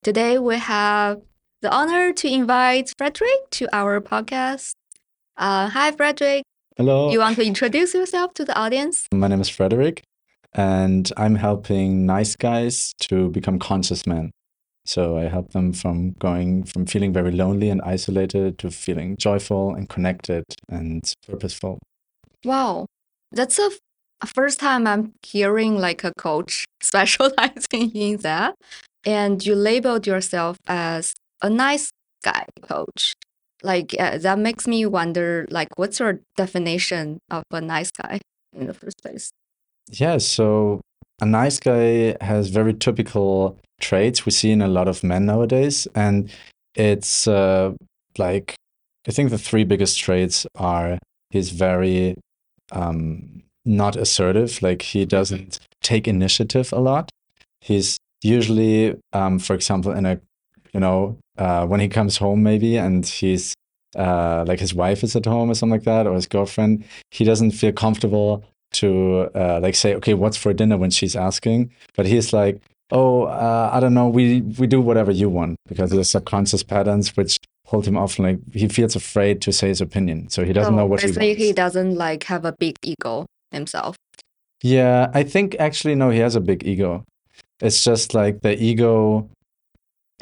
Today we have the honor to invite Frederick to our podcast. Hi, Frederick. Hello, You want to introduce yourself to the audience? my name is Frederick, and I'm helping nice guys to become conscious men. So I help them from going from feeling very lonely and isolated to feeling joyful and connected and purposeful. Wow, that's a first time I'm hearing like a coach specializing in that. And you labeled yourself as a nice guy coach. That makes me wonder, like, what's your definition of a nice guy in the first place? Yeah, so a nice guy has very typical traits we see in a lot of men nowadays. And it's like, I think the three biggest traits are he's very not assertive, like he doesn't take initiative a lot. He's usually, for example, in a, when he comes home maybe and he's like his wife is at home or something like that, or his girlfriend, he doesn't feel comfortable to like say, okay, what's for dinner when she's asking. But he's like, oh, I don't know, we do whatever you want because there's subconscious patterns which hold him off. Like he feels afraid to say his opinion, so he doesn't know So what he basically, he wants. doesn't like have a big ego himself. Yeah, I think actually no, he has a big ego. It's just like the ego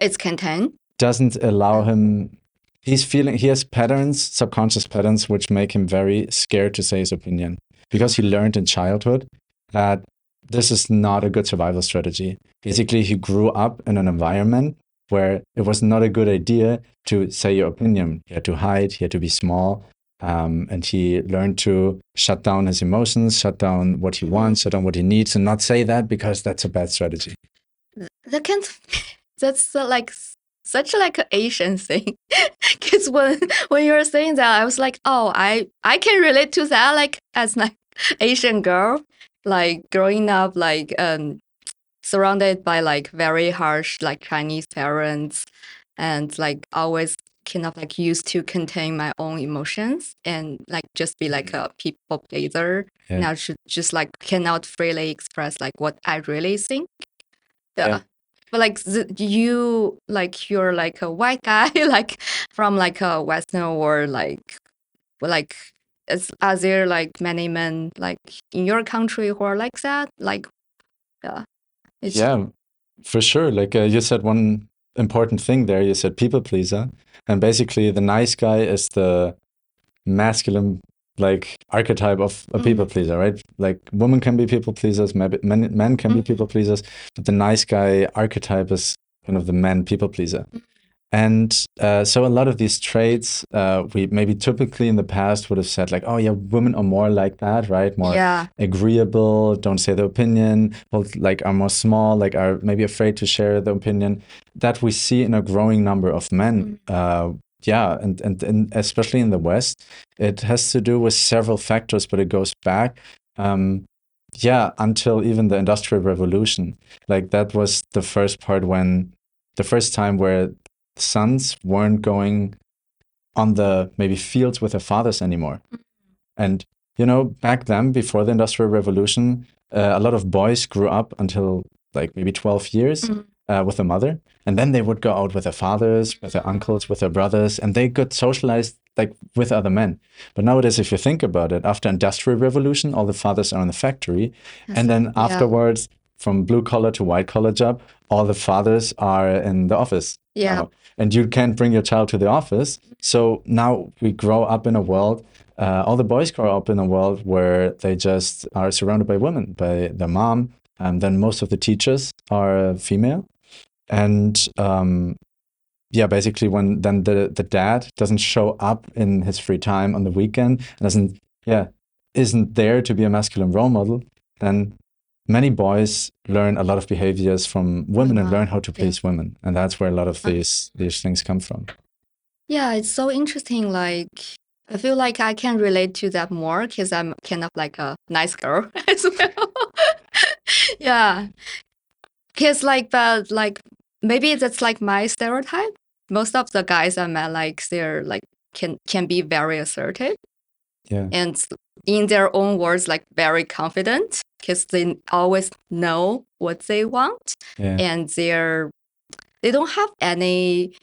It's contained. doesn't allow him. He has patterns, subconscious patterns, which make him very scared to say his opinion because he learned in childhood that this is not a good survival strategy. Basically, he grew up in an environment where it was not a good idea to say your opinion. He had to hide, he had to be small, and he learned to shut down his emotions, shut down what he wants, shut down what he needs, and not say that because that's a bad strategy. That can't. That's such like an Asian thing. Because when you were saying that, I was like, oh, I can relate to that. Like as an Asian girl, like growing up, surrounded by like very harsh like Chinese parents, and like always kind of like used to contain my own emotions and like just be like a people pleaser. Yeah. Now should just like cannot freely express like what I really think. Yeah. Yeah. But like you like you're like a white guy like from like a Western world like are there like many men like in your country who are like that? Like yeah. It's Yeah, for sure. Like you said one important thing there. You said people pleaser. And basically, the nice guy is the masculine, like, archetype of a people pleaser, right? Like, women can be people pleasers, maybe men can be people pleasers, but the nice guy archetype is kind of the man people pleaser. And so a lot of these traits, we maybe typically in the past would have said like, oh yeah, women are more like that, right? More yeah. agreeable, don't say their opinion, like are more small, like are maybe afraid to share their opinion. That we see in a growing number of men. Yeah, and especially in the West, it has to do with several factors, but it goes back. Yeah, until even the Industrial Revolution. Like that was the first part when the first time where sons weren't going on the maybe fields with their fathers anymore. And, back then, before the Industrial Revolution, a lot of boys grew up until like maybe 12 years with a mother. And then they would go out with their fathers, with their uncles, with their brothers, and they got socialized like with other men. But nowadays, if you think about it, after Industrial Revolution, all the fathers are in the factory. And then Yeah. afterwards, from blue collar to white collar job, all the fathers are in the office. Yeah. And you can't bring your child to the office. So now we grow up in a world, all the boys grow up in a world where they just are surrounded by women, by their mom. And then most of the teachers are female. And yeah, basically when then the dad doesn't show up in his free time on the weekend and isn't there to be a masculine role model, then many boys learn a lot of behaviors from women and learn how to please women. And that's where a lot of these things come from. Yeah, it's so interesting. Like, I feel like I can relate to that more because I'm kind of like a nice girl as well. Yeah, because but like maybe that's like my stereotype. Most of the guys I met, like they're like can be very assertive Yeah. and in their own words, like very confident because they always know what they want Yeah. and they're they don't have any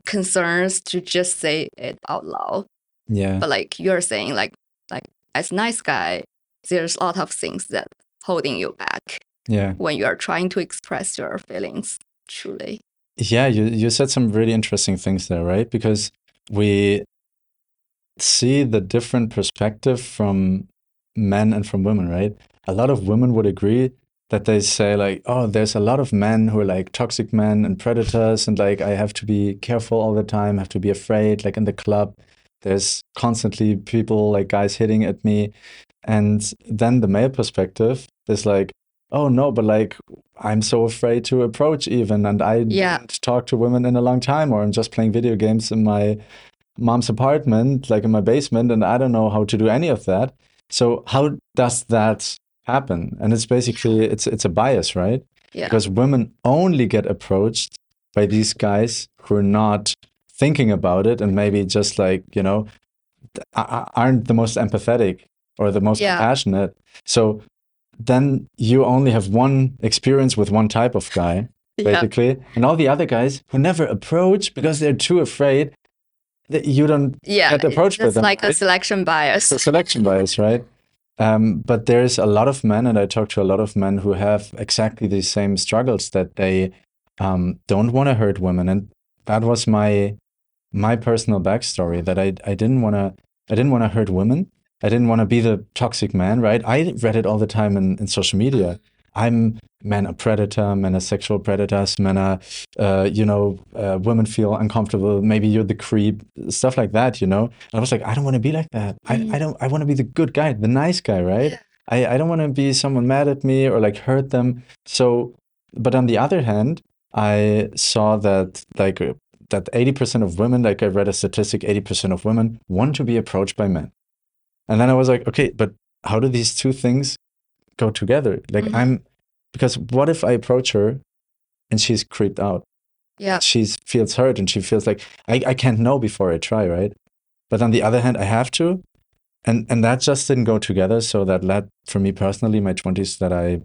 concerns to just say it out loud. Yeah. But like you're saying, like as a nice guy, there's a lot of things that holding you back Yeah. when you are trying to express your feelings truly. Yeah, you said some really interesting things there, right? Because we see the different perspective from men and from women, right? A lot of women would agree that they say like, oh, there's a lot of men who are like toxic men and predators, and like I have to be careful all the time, have to be afraid. Like in the club, there's constantly people like guys hitting at me, and then the male perspective is like, oh no, but like I'm so afraid to approach even, and I Yeah. didn't talk to women in a long time, or I'm just playing video games in my mom's apartment, like in my basement, and I don't know how to do any of that. So how does that happen? And it's basically it's a bias, right? Yeah. Because women only get approached by these guys who are not thinking about it and maybe just like, you know, aren't the most empathetic or the most Yeah. compassionate. So then you only have one experience with one type of guy, Yeah. basically. And all the other guys who never approach because they're too afraid that you don't Yeah. get approached by That's them, like a right? selection bias. It's a selection bias, right? But there's a lot of men, and I talk to a lot of men who have exactly the same struggles that they don't want to hurt women, and that was my personal backstory that I didn't want to hurt women. I didn't want to be the toxic man, right? I read it all the time in social media. I'm men are predator, men are sexual predators, men are, women feel uncomfortable. Maybe you're the creep, stuff like that, you know? And I was like, I don't want to be like that. I want to be the good guy, the nice guy, right? Yeah. I don't want to be someone mad at me or like hurt them. So, but on the other hand, I saw that like that 80% of women, like I read a statistic, 80% of women want to be approached by men. And then I was like, okay, but how do these two things go together? Like because what if I approach her and she's creeped out? Yeah. She feels hurt and she feels like I can't know before I try, right? But on the other hand, I have to. And that just didn't go together. So that led for me personally, my 20s, that I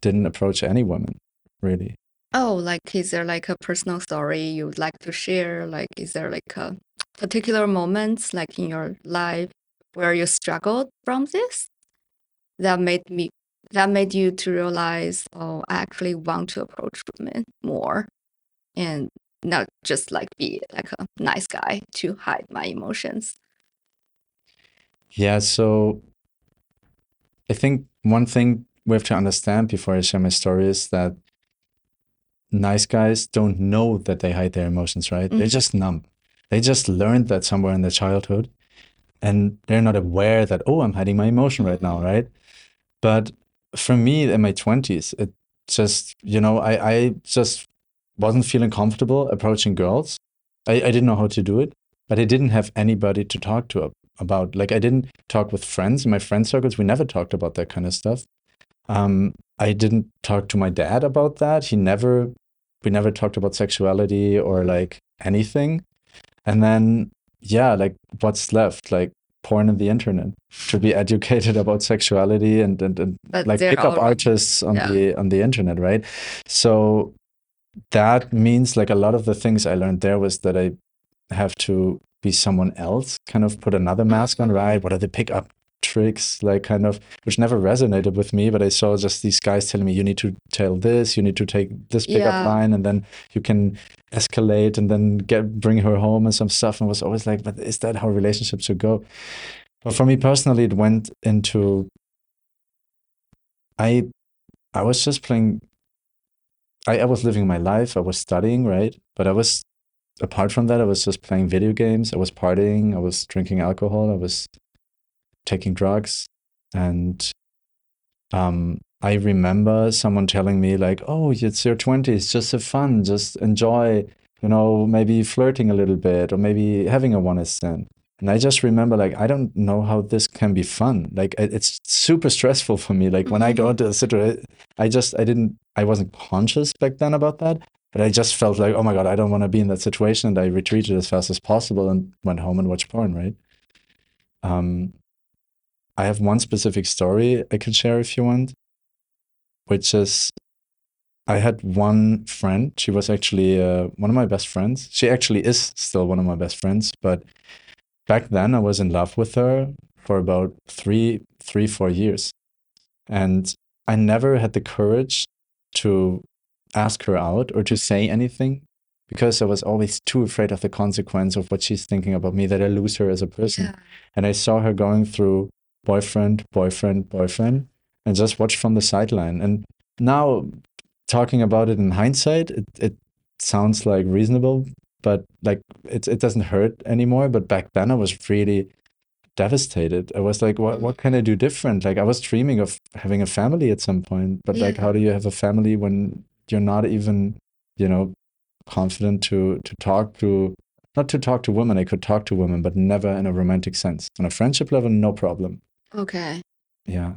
didn't approach any woman, really. Oh, like is there like a personal story you would like to share? Like is there like a particular moments like in your life where you struggled from this that made you to realize, oh, I actually want to approach women more and not just like be like a nice guy to hide my emotions. Yeah, so I think one thing we have to understand before I share my story is that nice guys don't know that they hide their emotions, right? They're just numb. They just learned that somewhere in their childhood and they're not aware that, oh, I'm hiding my emotion right now, right? But for me in my 20s, it just, I just wasn't feeling comfortable approaching girls. I didn't know how to do it, but I didn't have anybody to talk to about. Like, I didn't talk with friends in my friend circles. We never talked about that kind of stuff. I didn't talk to my dad about that. We never talked about sexuality or like anything. And then, yeah, like what's left? Like porn and the internet to be educated about sexuality and But like they're pickup all artists on yeah. the internet, right? So that means like a lot of the things I learned there was that I have to be someone else, kind of put another mask on, right? What are the pickup tricks, like kind of, which never resonated with me, but I saw just these guys telling me, you need to tell this, you need to take this pickup Yeah. line, and then you can escalate and then bring her home and some stuff. And was always like, but is that how relationships should go? But for me personally, it went into, I I was just playing, I was living my life, I was studying, right? But I was, apart from that, I was just playing video games, I was partying, I was drinking alcohol, I was taking drugs. And I remember someone telling me, like, oh, it's your 20s, just have fun, just enjoy, maybe flirting a little bit or maybe having a one night stand. And I just remember, like, I don't know how this can be fun. Like, it's super stressful for me. Like, when I go into a situation, I wasn't conscious back then about that, but I just felt like, oh my God, I don't want to be in that situation. And I retreated as fast as possible and went home and watched porn, right? Um, I have one specific story I could share if you want, which is I had one friend. She was actually one of my best friends. She actually is still one of my best friends. But back then, I was in love with her for about 4 years, and I never had the courage to ask her out or to say anything because I was always too afraid of the consequence of what she's thinking about me, that I lose her as a person. Yeah. And I saw her going through boyfriend, boyfriend, boyfriend, and just watched from the sideline. And now, talking about it in hindsight, it sounds like reasonable, but like it doesn't hurt anymore. But back then, I was really devastated. I was like, what can I do different? Like I was dreaming of having a family at some point, but like how Yeah. do you have a family when you're not even, you know, confident to talk to, not to talk to women. I could talk to women, but never in a romantic sense. On a friendship level, no problem. Okay. Yeah.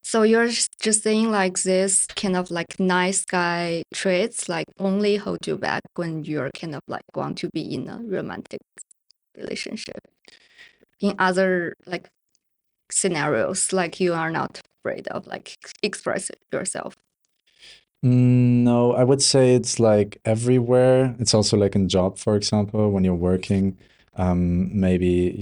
So you're just saying like this kind of like nice guy traits like only hold you back when you're kind of like want to be in a romantic relationship. In other like scenarios, like you are not afraid of like express yourself. No, I would say it's like everywhere. It's also like in job, for example, when you're working, maybe,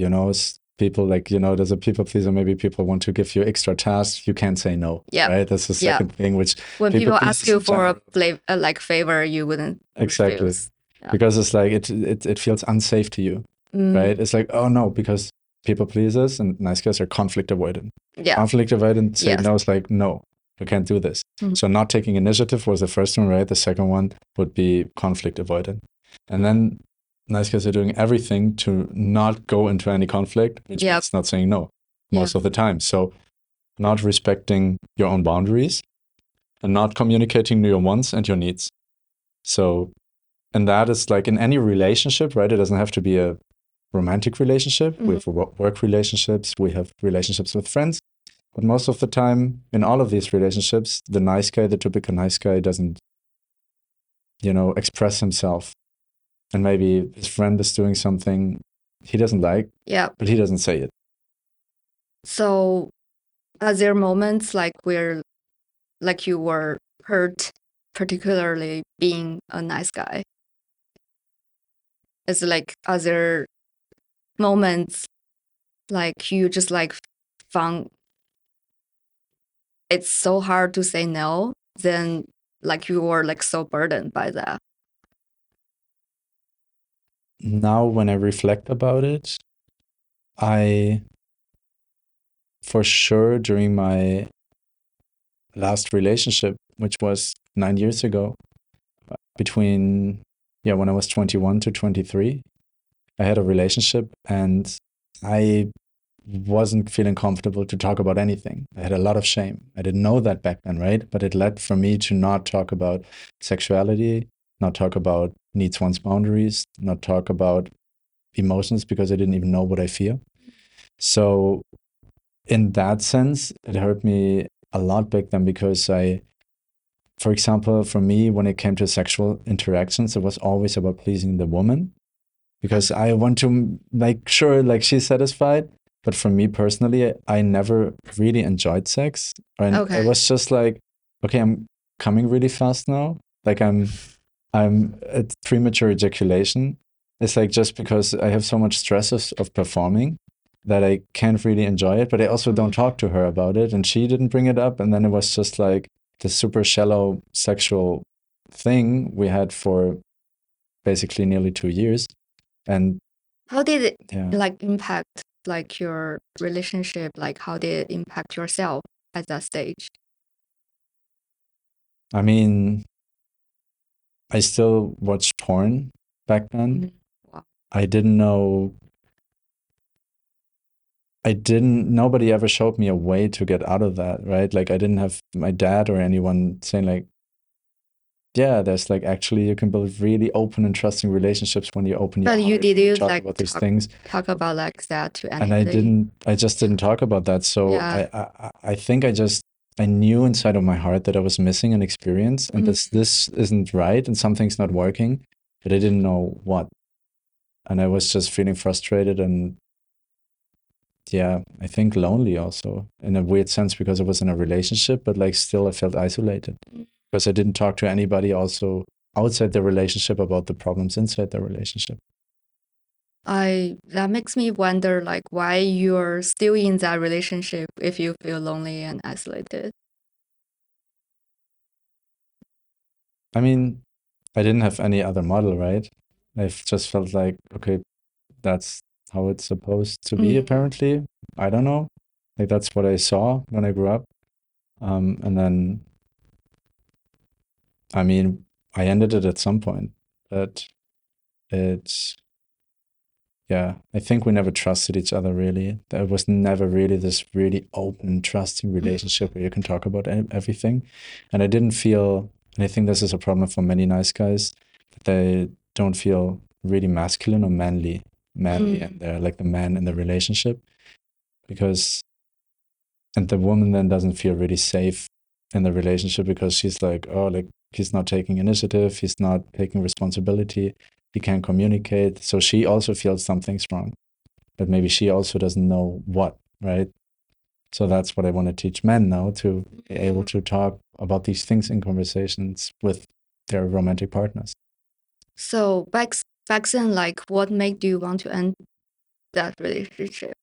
people like, there's a people pleaser, maybe people want to give you extra tasks. You can't say no, Yeah. right? That's the Yeah. second thing, which When people people ask pleasers you in for a general. like favor, you wouldn't Exactly. refuse. Yeah. Because it's like it feels unsafe to you, right? It's like, oh no, because people pleasers and nice guys are conflict avoidant. Yeah. Conflict avoidant, say Yes. no, it's like, no, you can't do this. So not taking initiative was the first one, right? The second one would be conflict avoidant. And then nice guys are doing everything to not go into any conflict, which Yep. means not saying no most Yeah. of the time. So not respecting your own boundaries and not communicating your wants and your needs. So, and that is like in any relationship, right? It doesn't have to be a romantic relationship. We have work relationships, we have relationships with friends. But most of the time, in all of these relationships, the nice guy, the typical nice guy, doesn't, express himself. And maybe his friend is doing something he doesn't like, Yeah. but he doesn't say it. So, are there moments like where, like you were hurt, particularly being a nice guy? It's like, are there moments like you just like found it's so hard to say no, then like you were like so burdened by that? Now, when I reflect about it, I, for sure, during my last relationship, which was 9 years ago, between, when I was 21 to 23, I had a relationship and I wasn't feeling comfortable to talk about anything. I had a lot of shame. I didn't know that back then, right? But it led for me to not talk about sexuality, not talk about needs, wants, boundaries, not talk about emotions because I didn't even know what I feel. So, in that sense, it hurt me a lot back then because for example, for me, when it came to sexual interactions, it was always about pleasing the woman because I want to make sure like she's satisfied. But for me personally, I never really enjoyed sex. And Okay. it was just like, okay, I'm coming really fast now. Like I'm at premature ejaculation. It's like just because I have so much stress of performing that I can't really enjoy it. But I also don't talk to her about it. And she didn't bring it up. And then it was just like this super shallow sexual thing we had for basically nearly 2 years. And how did it yeah, like impact like your relationship? Like how did it impact yourself at that stage? I mean, I still watched porn back then. Wow. I didn't know. Nobody ever showed me a way to get out of that, right? Like, I didn't have my dad or anyone saying, like, yeah, there's like actually you can build really open and trusting relationships when you open your But you heart did and you you talk like about these things. talk about like that to And anybody? I just didn't talk about that. So Yeah. I think I knew inside of my heart that I was missing an experience and this isn't right and something's not working, but I didn't know what. And I was just feeling frustrated and yeah, I think lonely also in a weird sense because I was in a relationship, but like still I felt isolated. because I didn't talk to anybody also outside the relationship about the problems inside the relationship. I that makes me wonder like why you're still in that relationship if you feel lonely and isolated. I mean, I didn't have any other model, right? I've just felt like, okay, that's how it's supposed to be, Mm. apparently. I don't know. Like, that's what I saw when I grew up. And then, I mean, I ended it at some point, but it's, yeah, I think we never trusted each other really. There was never really this really open, trusting relationship where you can talk about everything. And I didn't feel, and I think this is a problem for many nice guys, that they don't feel really masculine or manly, and Mm. they're like the man in the relationship because, and the woman then doesn't feel really safe in the relationship because she's like, oh, like he's not taking initiative, he's not taking responsibility, he can't communicate. So she also feels something's wrong, but maybe she also doesn't know what, right? So that's what I want to teach men now, to be able to talk about these things in conversations with their romantic partners. So back then, like what made you want to end that relationship?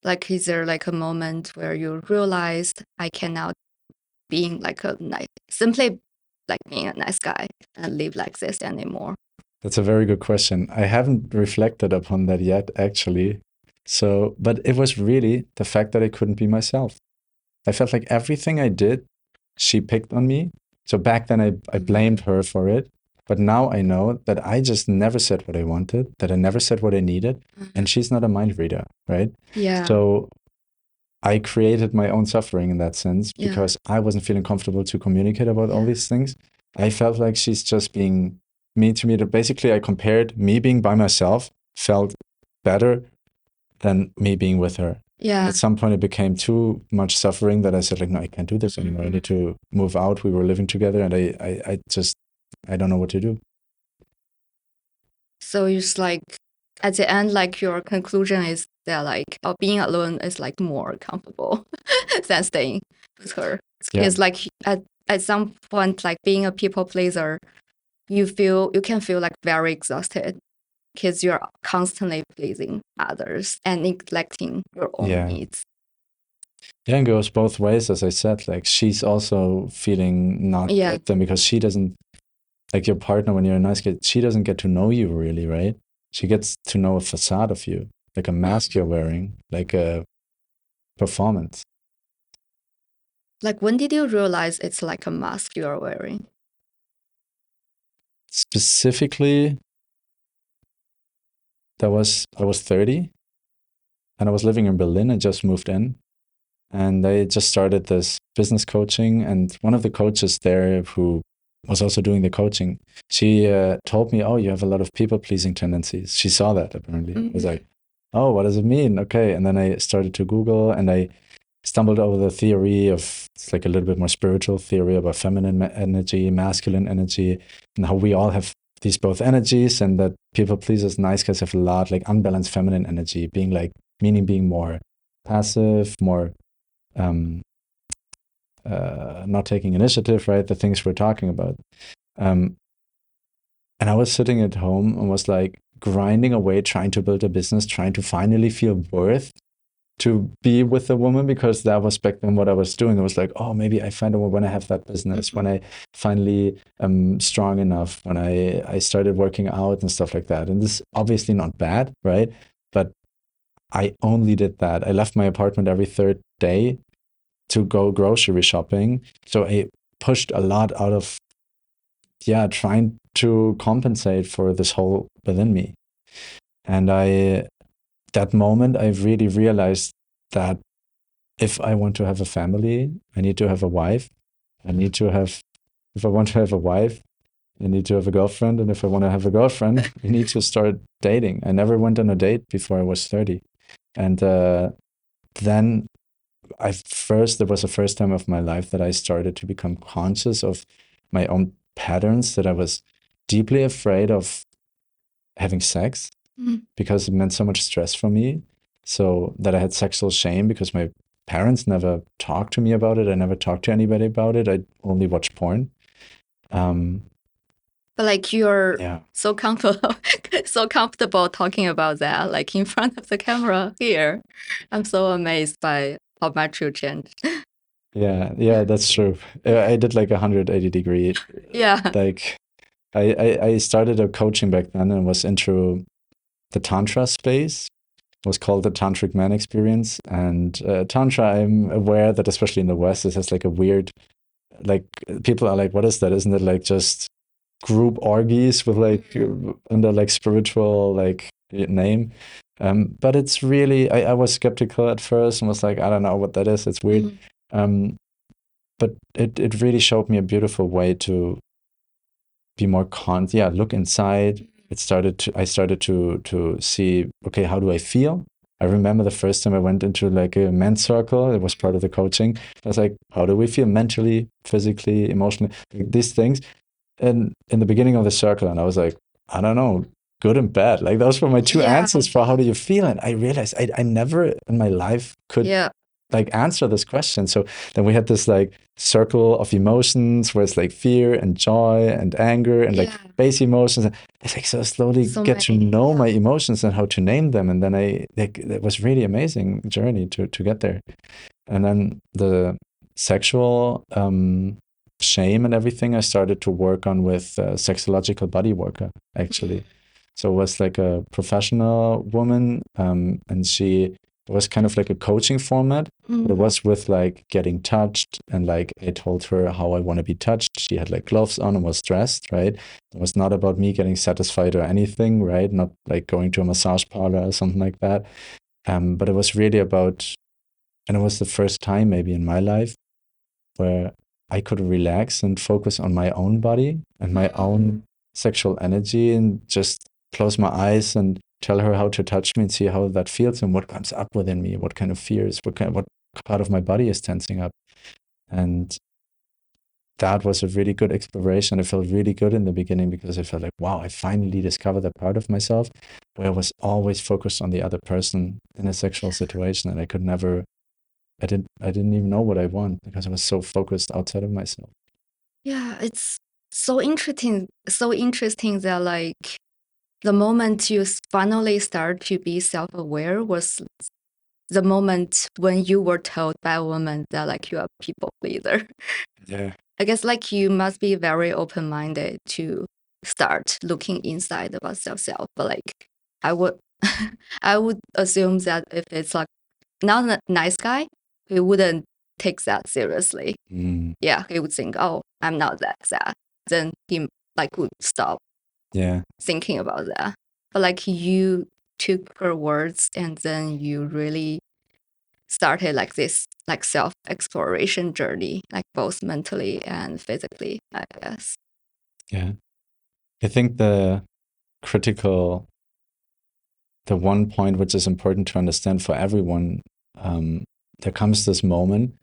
Like is there like a moment where you realized I cannot being like a nice simply like being a nice guy and live like this anymore? That's a very good question. I haven't reflected upon that yet, actually. So, but it was really the fact that I couldn't be myself. I felt like everything I did, she picked on me. So back then I blamed her for it. But now I know that I just never said what I wanted, that I never said what I needed. And she's not a mind reader, right? Yeah. So I created my own suffering in that sense Yeah. because I wasn't feeling comfortable to communicate about all Yeah. these things. I felt like she's just being mean to me. That basically I compared me being by myself felt better than me being with her. And Yeah. at some point it became too much suffering that I said like, no, I can't do this anymore. I need to move out. We were living together and I just, I don't know what to do. So it's like at the end, like your conclusion is that like being alone is like more comfortable than staying with her. Yeah. Because like at some point, like being a people pleaser, you can feel like very exhausted because you're constantly pleasing others and neglecting your own Yeah. needs. Yeah, it goes both ways, as I said. Like she's also feeling not Yeah. good then because she doesn't, like your partner when you're a nice kid, she doesn't get to know you really, right? She gets to know a facade of you, like a mask you're wearing, like a performance. Like when did you realize it's like a mask you're wearing? Specifically, I was 30 and I was living in Berlin. I just moved in and I just started this business coaching. And one of the coaches there who was also doing the coaching, she told me, oh, you have a lot of people pleasing tendencies. She saw that apparently. I was like, oh, what does it mean? Okay. And then I started to Google and I stumbled over the theory of, it's like a little bit more spiritual theory about feminine energy, masculine energy, and how we all have these both energies, and that people pleasers, nice guys have a lot like unbalanced feminine energy, being like, meaning being more passive, more um, not taking initiative, right? The things we're talking about. Um, and I was sitting at home and was like grinding away, trying to build a business, trying to finally feel worth to be with a woman, because that was back then what I was doing. I was like, oh, maybe I find a woman when I have that business, when I finally am strong enough, when I started working out and stuff like that. And this is obviously not bad, right? But I only did that. I left my apartment every third day to go grocery shopping. So I pushed a lot out of, yeah, trying to compensate for this hole within me. And that moment, I really realized that if I want to have a family, I need to have a wife. I need to have, if I want to have a wife, I need to have a girlfriend. And if I want to have a girlfriend, I need to start dating. I never went on a date before I was 30. And then there was the first time of my life that I started to become conscious of my own patterns, that I was deeply afraid of having sex because it meant so much stress for me. So that I had sexual shame because my parents never talked to me about it. I never talked to anybody about it. I only watched porn. Um, But like you're yeah, so comfortable, so comfortable talking about that, like in front of the camera here. I'm so amazed by how much you changed. yeah, that's true. I did like 180-degree. Yeah. Like I started a coaching back then and was into the Tantra space. It was called the Tantric Man Experience. And Tantra, I'm aware that especially in the West, it has like a weird, like people are like, what is that? Isn't it like just group orgies with like under like spiritual like name? But it's really, I was skeptical at first and was like, I don't know what that is. It's weird. Mhm. Um, but it really showed me a beautiful way to be more yeah, look inside. I started to see, okay, how do I feel? I remember the first time I went into like a men's circle, it was part of the coaching. I was like, how do we feel mentally, physically, emotionally, like these things. And in the beginning of the circle, and I was like, I don't know, good and bad. Like those were my two Yeah. answers for how do you feel. And I realized I never in my life could Yeah. like answer this question. So then we had this like circle of emotions where it's like fear and joy and anger and like Yeah. base emotions. It's like so slowly So get to many. know my Yeah. emotions and how to name them. And then I like it was really amazing journey to get there. And then the sexual shame and everything I started to work on with sexological body worker actually. So it was like a professional woman, and she was kind of like a coaching format, but it Mm. was with like getting touched, and like I told her how I want to be touched. She had like gloves on and was dressed, right? It was not about me getting satisfied or anything, right? Not like going to a massage parlor or something like that. But it was really about, and it was the first time maybe in my life where I could relax and focus on my own body and my own sexual energy and just close my eyes and tell her how to touch me and see how that feels and what comes up within me, what kind of fears, what part of my body is tensing up. And that was a really good exploration. I felt really good in the beginning because I felt like, wow, I finally discovered that part of myself where I was always focused on the other person in a sexual situation and I didn't even know what I want because I was so focused outside of myself. Yeah, it's so interesting that like the moment you finally start to be self-aware was the moment when you were told by a woman that like you are a people pleaser. Yeah. I guess like you must be very open-minded to start looking inside about yourself. But like I would I would assume that if it's like not a nice guy, he wouldn't take that seriously. Mm, Yeah, he would think, oh, I'm not that sad. Then he like would stop yeah. thinking about that. But like you took her words and then you really started like this like self exploration journey, like both mentally and physically, I guess. Yeah. I think critical, the one point which is important to understand for everyone, there comes this moment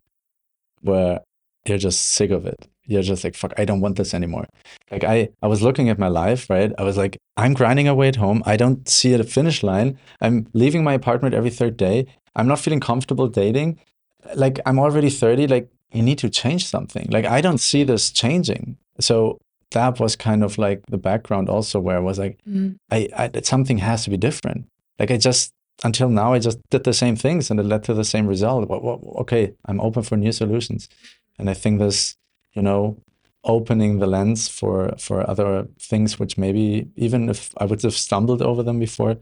where you're just sick of it. You're just like, fuck, I don't want this anymore. Like I was looking at my life, right? I was like, I'm grinding away at home. I don't see a finish line. I'm leaving my apartment every third day. I'm not feeling comfortable dating. Like I'm already 30. Like you need to change something. Like I don't see this changing. So that was kind of like the background also where I was like, Mm. something has to be different. Like I just until now I just did the same things and it led to the same result. Okay, I'm open for new solutions, and I think this, you know, opening the lens for other things which maybe even if I would have stumbled over them before,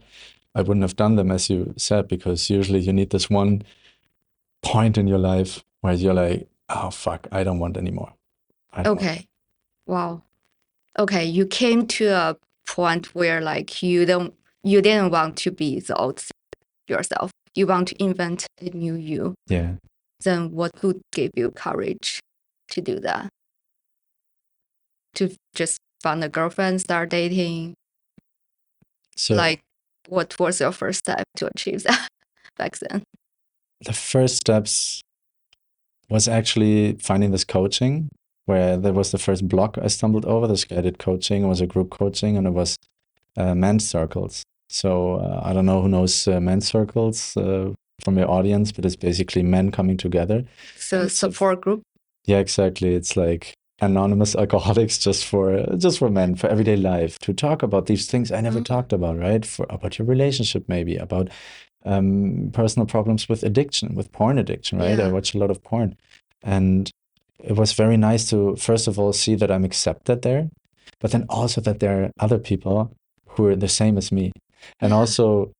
I wouldn't have done them as you said because usually you need this one point in your life where you're like, oh fuck, I don't want anymore. I don't want. Okay. Wow. Okay, you came to a point where like you didn't want to be the old yourself. You want to invent a new you. Yeah. Then what would give you courage to do that? To just find a girlfriend, start dating? So Like, what was your first step to achieve that back then? the first steps was actually finding this coaching where there was the first block I stumbled over. This guided coaching. It was a group coaching and it was men's circles. So I don't know who knows men's circles. from your audience, but it's basically men coming together. So And it's a, support group. yeah, exactly. It's like anonymous alcoholics just for men, for everyday life, to talk about these things I never Mm, talked about, right? For about your relationship, maybe about personal problems with addiction, with porn addiction, right? I yeah. watch a lot of porn, and it was very nice to first of all see that I'm accepted there, but then also that there are other people who are the same as me, and Yeah. also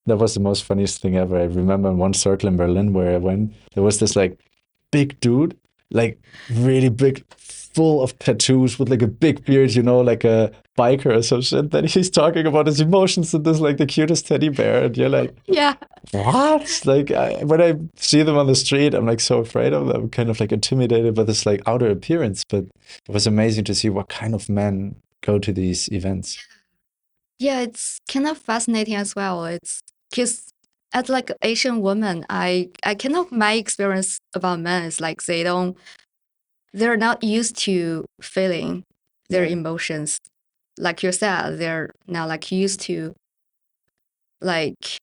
that was the most funniest thing ever. I remember in one circle in Berlin where I went, there was this like big dude, like really big, full of tattoos with like a big beard, you know, like a biker or some shit. Then he's talking about his emotions and this like the cutest teddy bear, and you're like, Yeah. what? Like when I see them on the street, I'm like so afraid of them, kind of like intimidated by this like outer appearance. But it was amazing to see what kind of men go to these events. Yeah, it's kind of fascinating as well. It's because as like Asian woman, I kind of my experience about men is like they're not used to feeling their Yeah, emotions. Like you said, they're not like used to like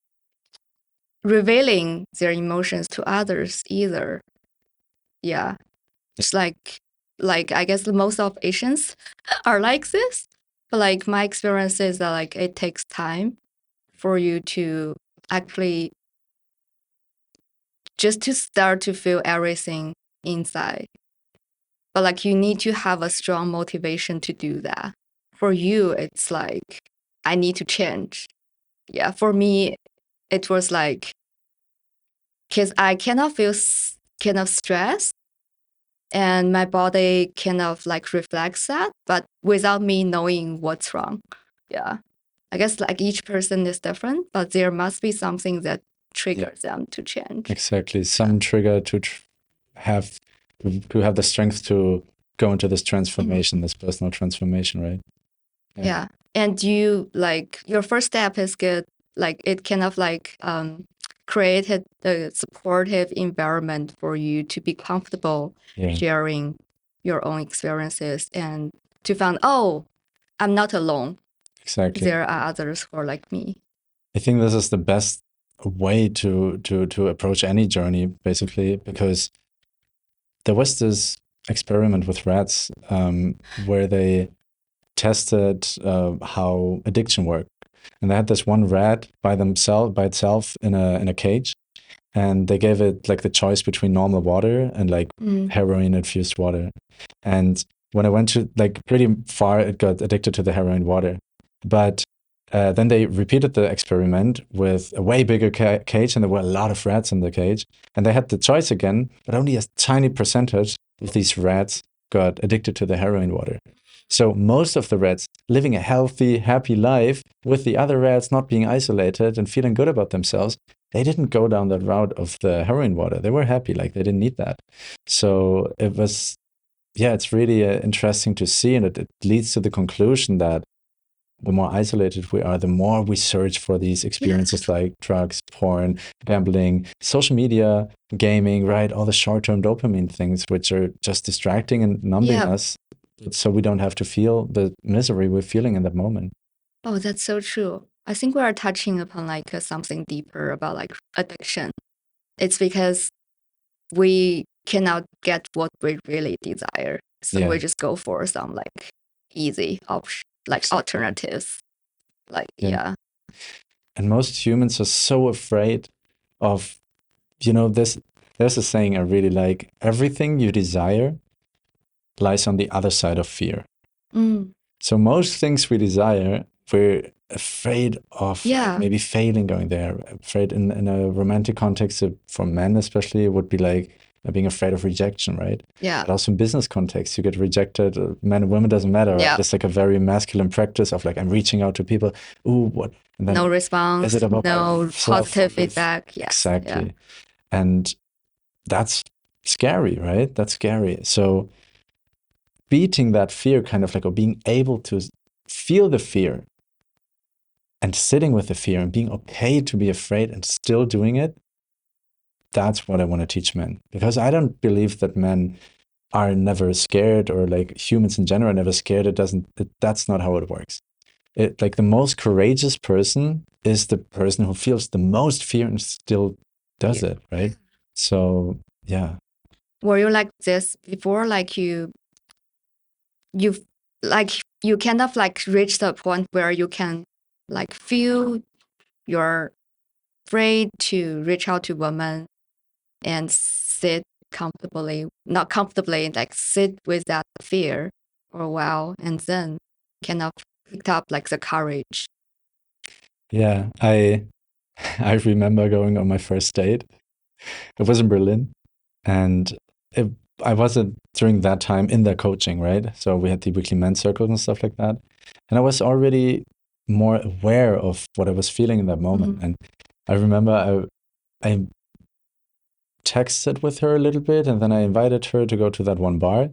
revealing their emotions to others either. Yeah. It's like I guess most of Asians are like this. But like my experience is that like it takes time for you to actually just to start to feel everything inside. But like you need to have a strong motivation to do that. For you, it's like I need to change. Yeah, for me, it was like because I cannot feel kind of stress, and my body kind of like reflects that, but without me knowing what's wrong. Yeah, I guess like each person is different, but there must be something that yeah, triggers them to change. exactly. Some trigger to have to have the strength to go into this Mhm. transformation, this personal transformation, right? Yeah. Yeah. And you like your first step is good. Like it kind of like created a supportive environment for you to be comfortable Yeah, sharing your own experiences and to find, oh, I'm not alone. exactly. There are others who are like me. I think this is the best way to approach any journey, basically, because there was this experiment with rats where they tested how addiction worked, and they had this one rat by itself in a cage, and they gave it like the choice between normal water and like Mm, heroin infused water. And when I went to like pretty far, it got addicted to the heroin water. But then they repeated the experiment with a way bigger cage, and there were a lot of rats in the cage. And they had the choice again, but only a tiny percentage of these rats got addicted to the heroin water. So most of the rats living a healthy, happy life with the other rats not being isolated and feeling good about themselves, they didn't go down that route of the heroin water. They were happy, like they didn't need that. So it was, yeah, it's really interesting to see. And it leads to the conclusion that the more isolated we are, the more we search for these yeah. experiences like drugs, porn, gambling, social media, gaming, right? All the short term dopamine things, which are just distracting and numbing Yeah. us so we don't have to feel the misery we're feeling in that moment. Oh, that's so true. I think we are touching upon like something deeper about like addiction. It's because we cannot get what we really desire. So Yeah, we just go for some like easy option, like exactly. alternatives. Like, Yeah. yeah. And most humans are so afraid of, this. There's a saying I really like: everything you desire lies on the other side of fear. Mm, So most things we desire, we're afraid of like yeah. maybe failing going there. Afraid in a romantic context, for men especially, it would be like being afraid of rejection, right? Yeah. But also in business context, you get rejected. Men and women doesn't matter, right? Yeah. It's like a very masculine practice of like I'm reaching out to people. Ooh, what? And then No is it response, about my no self? positive feedback. Yes. Yeah. Exactly. And that's scary, right? That's scary. So beating that fear, kind of like, or being able to feel the fear and sitting with the fear and being okay to be afraid and still doing it, that's what I want to teach men. Because I don't believe that men are never scared, or like humans in general are never scared. That's not how it works. Like the most courageous person is the person who feels the most fear and still does Yeah. it, right? So yeah. Were you like this before? Like you like you kind of like reach the point where you can like feel you're afraid to reach out to women and sit comfortably, not comfortably, like sit with that fear for a while, and then kind of picked up like the courage. Yeah, I remember going on my first date. It was in Berlin, and it, I wasn't during that time in the coaching, right? So we had the weekly men's circles and stuff like that, and I was already more aware of what I was feeling in that moment. And I remember I texted with her a little bit, and then I invited her to go to that one bar.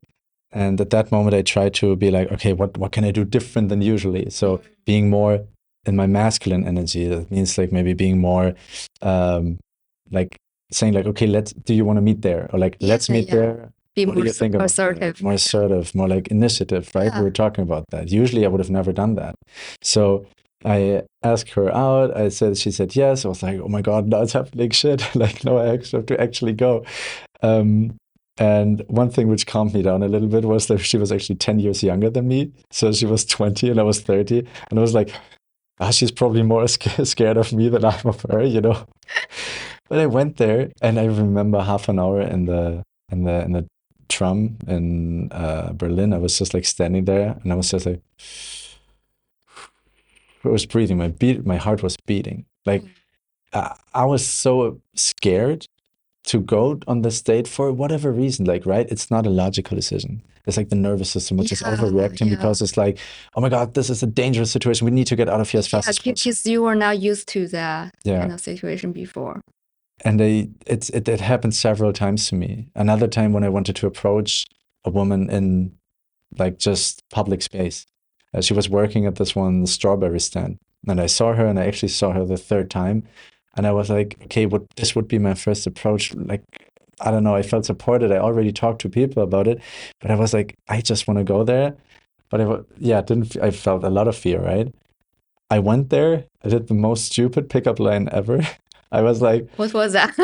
And at that moment, I tried to be like, okay, what can I do different than usually? So being more in my masculine energy, that means like maybe being more, like saying like, okay, do you want to meet there? Or like, let's meet there. Be What do more you think about that? assertive. More assertive, more like initiative, right? We were talking about that. Usually I would have never done that. So I asked her out. She said yes. I was like, oh my God, now it's happening shit. Like, no, I actually have to actually go. Um, and one thing which calmed me down a little bit was that she was actually 10 years younger than me. So she was 20 and I was 30. And I was like, she's probably more scared of me than I'm of her, you know? But I went there and I remember half an hour in the tram in Berlin. I was just like standing there and I was just like, I was breathing. My heart was beating. Like I was so scared to go on this date for whatever reason, like, right? It's not a logical decision. It's like the nervous system, which is overreacting because it's like, oh my God, this is a dangerous situation. We need to get out of here as fast as possible. Because you were not used to that Yeah. kind of situation before. And it happened several times to me. Another time when I wanted to approach a woman in like just public space. She was working at this one strawberry stand, and I saw her, and I actually saw her the third time, and I was like, okay, this would be my first approach. Like, I don't know, I felt supported. I already talked to people about it, but I was like, I just want to go there. But didn't. I felt a lot of fear, right? I went there. I did the most stupid pickup line ever. I was like, what was that?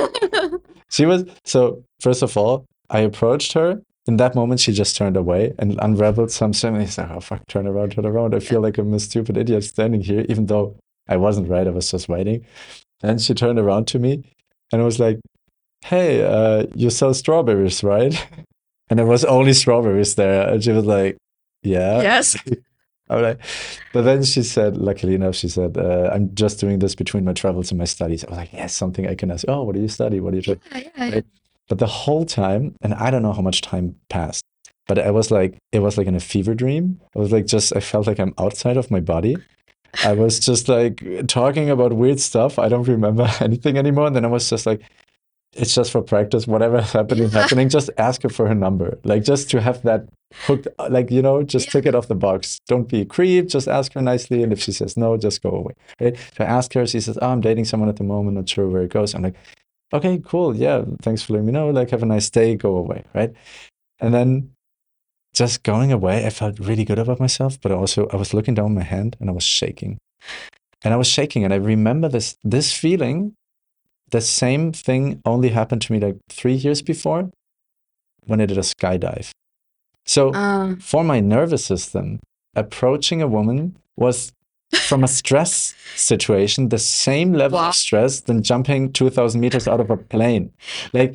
So first of all, I approached her. In that moment, she just turned away and unraveled some shit. And he's like, oh, fuck, turn around, turn around. I feel like I'm a stupid idiot standing here, even though I wasn't, right. I was just waiting. And she turned around to me and was like, hey, you sell strawberries, right? And there was only strawberries there. And she was like, yeah. Yes. I'm like, but then she said, luckily enough, she said, I'm just doing this between my travels and my studies. I was like, yes, something I can ask. Oh, what do you study? What do you do? Right? But the whole time, and I don't know how much time passed, but it was like in a fever dream. I was like, I felt like I'm outside of my body. I was just like talking about weird stuff. I don't remember anything anymore. And then I was just like, it's just for practice. Whatever's happening, just ask her for her number. Like just to have that hooked, like, just tick it off the box. Don't be a creep. Just ask her nicely. And if she says no, just go away. Right? So I ask her, she says, oh, I'm dating someone at the moment. Not sure where it goes. I'm like, okay, cool. Yeah. Thanks for letting me know. Like, have a nice day. Go away. Right. And then just going away, I felt really good about myself, but also I was looking down my hand and I was shaking. And I was shaking. And I remember this feeling. The same thing only happened to me like 3 years before when I did a skydive. So for my nervous system, approaching a woman was from a stress situation the same level of stress than jumping 2,000 meters out of a plane. Like,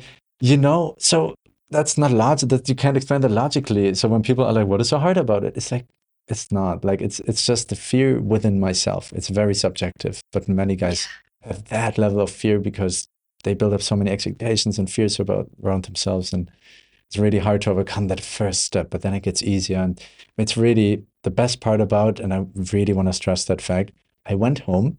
so that's not logic. That you can't explain that logically. So when people are like, "What is so hard about it?" It's like it's not like it's just the fear within myself. It's very subjective, but many guys have that level of fear because they build up so many expectations and fears around themselves, and it's really hard to overcome that first step, but then it gets easier. And it's really the best part about, and I really want to stress that fact. I went home,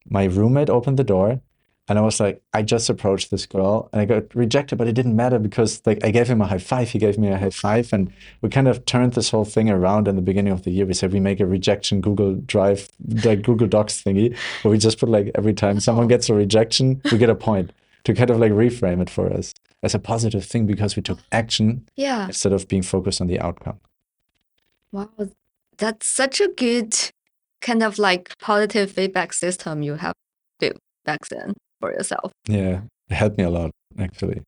my roommate opened the door, and I was like, I just approached this girl and I got rejected, but it didn't matter because like I gave him a high five, he gave me a high five, and we kind of turned this whole thing around in the beginning of the year. We said we make a rejection Google Drive, like Google Docs thingy, where we just put like every time someone gets a rejection, we get a point to kind of like reframe it for us as a positive thing because we took action instead of being focused on the outcome. Wow, that's such a good kind of like positive feedback system you have built back then for yourself. Yeah, it helped me a lot, actually.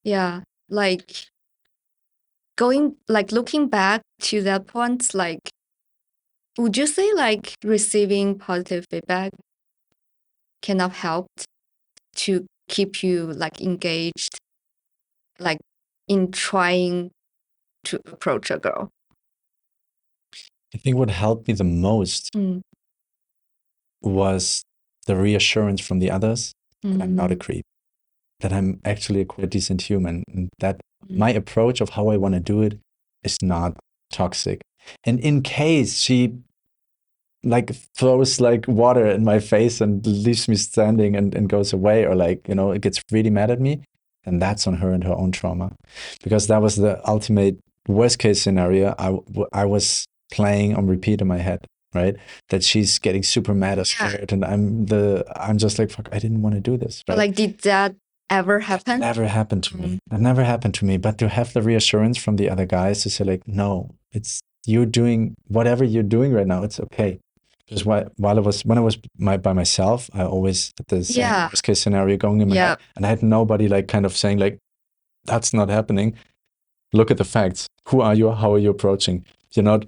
Yeah, like looking back to that point, like, would you say like receiving positive feedback kind of helped to keep you like engaged, like in trying to approach a girl? I think what helped me the most Mm. was the reassurance from the others that I'm not a Mm. creep, that I'm actually a quite decent human, and that Mm. my approach of how I want to do it is not toxic. And in case she like throws like water in my face and leaves me standing and goes away, or like, you know, it gets really mad at me, then that's on her and her own trauma. Because that was the ultimate worst case scenario I was playing on repeat in my head, right? That she's getting super mad or Yeah. scared, and I'm just like, fuck, I didn't want to do this, But right? like, did that ever That happen? never happened to me. That never happened to me. But to have the reassurance from the other guys to say like, no, it's you're doing whatever you're doing right now. It's okay. Because while I was when I was by myself, I always had the same Yeah. worst case scenario going in my Yeah. head, and I had nobody like kind of saying like, that's not happening. Look at the facts. Who are you? How are you approaching? You're not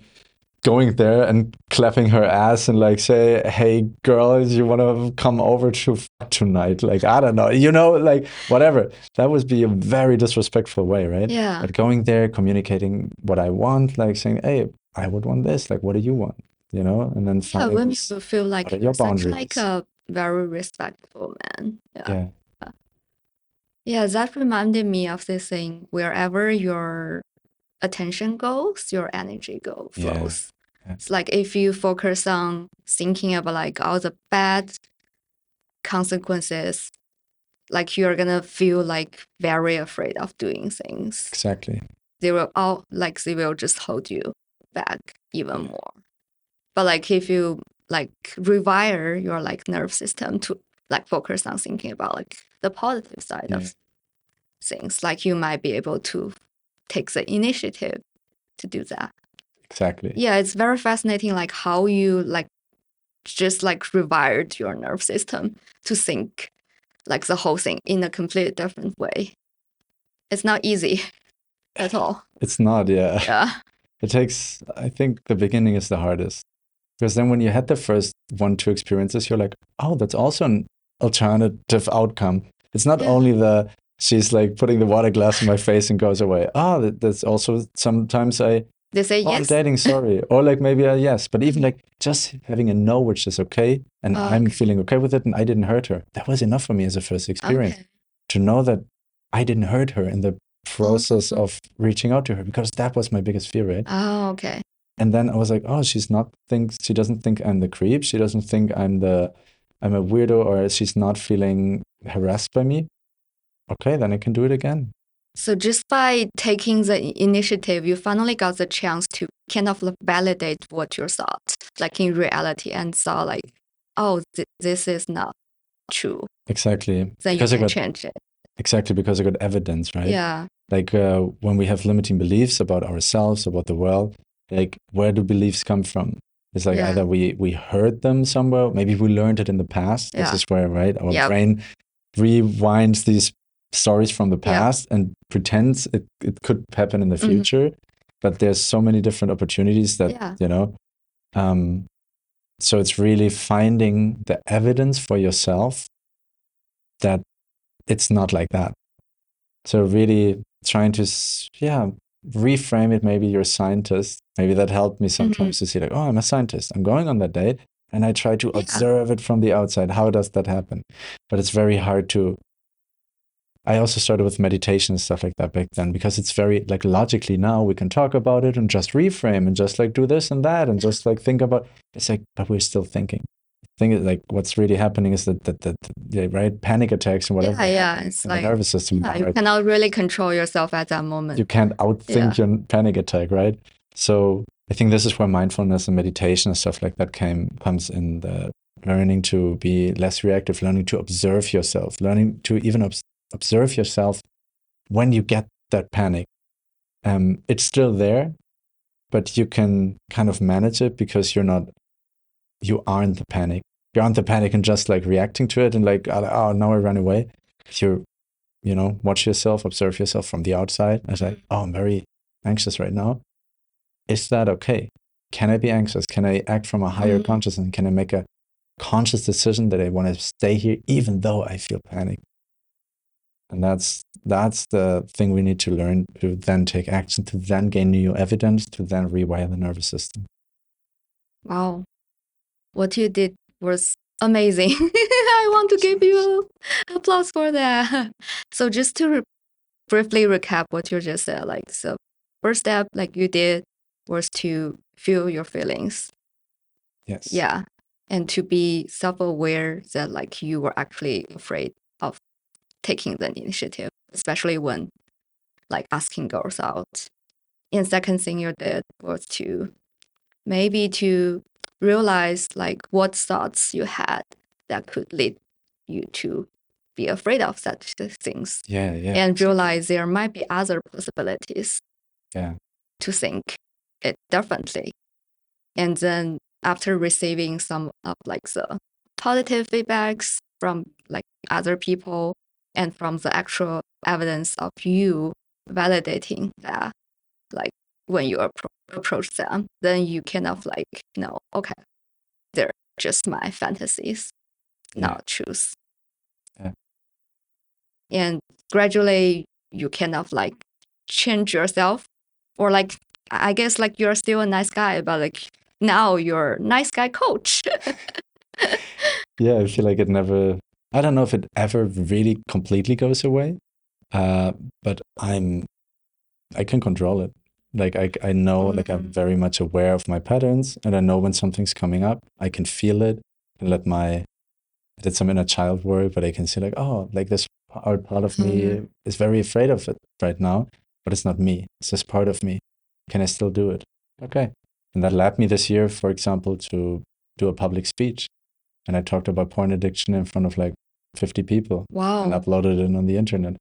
going there and clapping her ass and like say, hey girls, you want to come over to fuck tonight? Like, I don't know, you know, like whatever. That would be a very disrespectful way, right? Yeah. But going there, communicating what I want, like saying, hey, I would want this. Like, what do you want? You know, and then Yeah, finding women this, will feel like what are your you're such boundaries? like a very respectful man. Yeah, Yeah, that reminded me of this thing. Wherever your attention goes, your energy yeah, flows. yeah. It's like if you focus on thinking about like all the bad consequences, like you're gonna feel like very afraid of doing things. Exactly. They will just hold you back even more. But like if you like rewire your like nerve system to like focus on thinking about like the positive side Yeah, of things, like you might be able to take the initiative to do that. exactly. Yeah, it's very fascinating like how you like just like rewired your nerve system to think like the whole thing in a completely different way. It's not easy at all. It's not, yeah. Yeah. It takes, I think the beginning is the hardest. Because then when you had the first one, two experiences, you're like, oh, that's also an alternative outcome. It's not Yeah. only the she's like putting the water glass in my face and goes away. Ah, that's also sometimes They say I'm yes. dating, sorry. Or like maybe a yes. But even like just having a no, which is okay, and I'm Okay. feeling okay with it and I didn't hurt her. That was enough for me as a first experience. Okay. To know that I didn't hurt her in the process Oh. of reaching out to her, because that was my biggest fear, right? Oh, okay. And then I was like, oh, she doesn't think I'm the creep. She doesn't think I'm a weirdo, or she's not feeling harassed by me. Okay, then I can do it again. So just by taking the initiative, you finally got the chance to kind of like validate what you thought, like in reality, and saw like, oh, this is not true. Exactly. Then you Because I can got change it. exactly because I got evidence, right? Yeah. Like when we have limiting beliefs about ourselves, about the world, like where do beliefs come from? It's like Yeah. either we heard them somewhere, maybe we learned it in the past. This Yeah. is where, right, our Yep. brain rewinds these stories from the Yep. past and pretends it could happen in the Mhm. future. But there's so many different opportunities that, Yeah. you know, so it's really finding the evidence for yourself that it's not like that. So really trying to, yeah, reframe it. Maybe you're a scientist. Maybe that helped me sometimes to see like, oh, I'm a scientist. I'm going on that date, and I try to Yeah. observe it from the outside. How does that happen? But it's very hard to. I also started with meditation and stuff like that back then, because it's very like logically now we can talk about it and just reframe and just like do this and that and just like think about. It's like, but we're still thinking. Think like what's really happening is that yeah, right, panic attacks and whatever Yeah. happen It's in the like, nervous system yeah, now, you right? cannot really control yourself at that moment. You can't outthink Yeah. your panic attack, right? So I think this is where mindfulness and meditation and stuff like that comes in, the learning to be less reactive, learning to observe yourself, learning to even observe yourself when you get that panic. It's still there, but you can kind of manage it because you aren't the panic. beyond the panic and just like reacting to it and like, oh, now I run away. You, watch yourself, observe yourself from the outside. I was like, oh, I'm very anxious right now. Is that okay? Can I be anxious? Can I act from a higher consciousness? Can I make a conscious decision that I want to stay here even though I feel panic? And that's the thing we need to learn, to then take action, to then gain new evidence, to then rewire the nervous system. Wow. What you did was amazing. I want to give you applause for that. So just to briefly recap what you just said, like, so first step, like you did, was to feel your feelings. Yes. Yeah. And to be self-aware that like you were actually afraid of taking the initiative, especially when like asking girls out. And second thing you did was to maybe to realize like what thoughts you had that could lead you to be afraid of such things. Yeah. And realize there might be other possibilities. Yeah. To think it differently. And then after receiving some of like the positive feedbacks from like other people and from the actual evidence of you validating that, like when you approach them, then you kind of like, okay, they're just my fantasies, not truth. Yeah. And gradually you kind of like change yourself, or like, I guess like you're still a nice guy, but like now you're a nice guy coach. Yeah, I feel like I don't know if it ever really completely goes away, but I can control it. Like I know, like I'm very much aware of my patterns, and I know when something's coming up. I can feel it, and I did some inner child work, but I can see like, oh, like this part of me is very afraid of it right now, but it's not me. It's just part of me. Can I still do it? Okay. And that led me this year, for example, to do a public speech. And I talked about porn addiction in front of like 50 people. Wow. And uploaded it on the internet.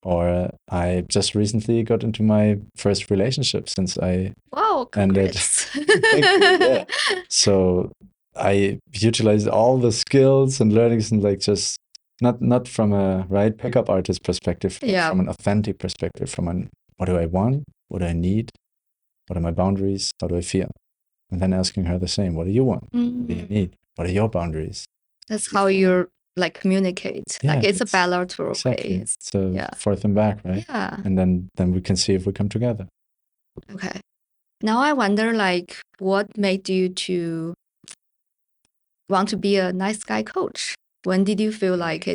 Or I just recently got into my first relationship since I ended. Congrats. Yeah. So I utilized all the skills and learnings and like just not from a pickup artist perspective, but from an authentic perspective, from an what do I want? What do I need? What are my boundaries? How do I feel? And then asking her the same, what do you want? What do you need? What are your boundaries? That's how you like communicate. Yeah, like it's a bilateral exactly. way. It's a forth and back, right? Yeah. And then we can see if we come together. Okay. Now I wonder like what made you to want to be a nice guy coach? When did you feel like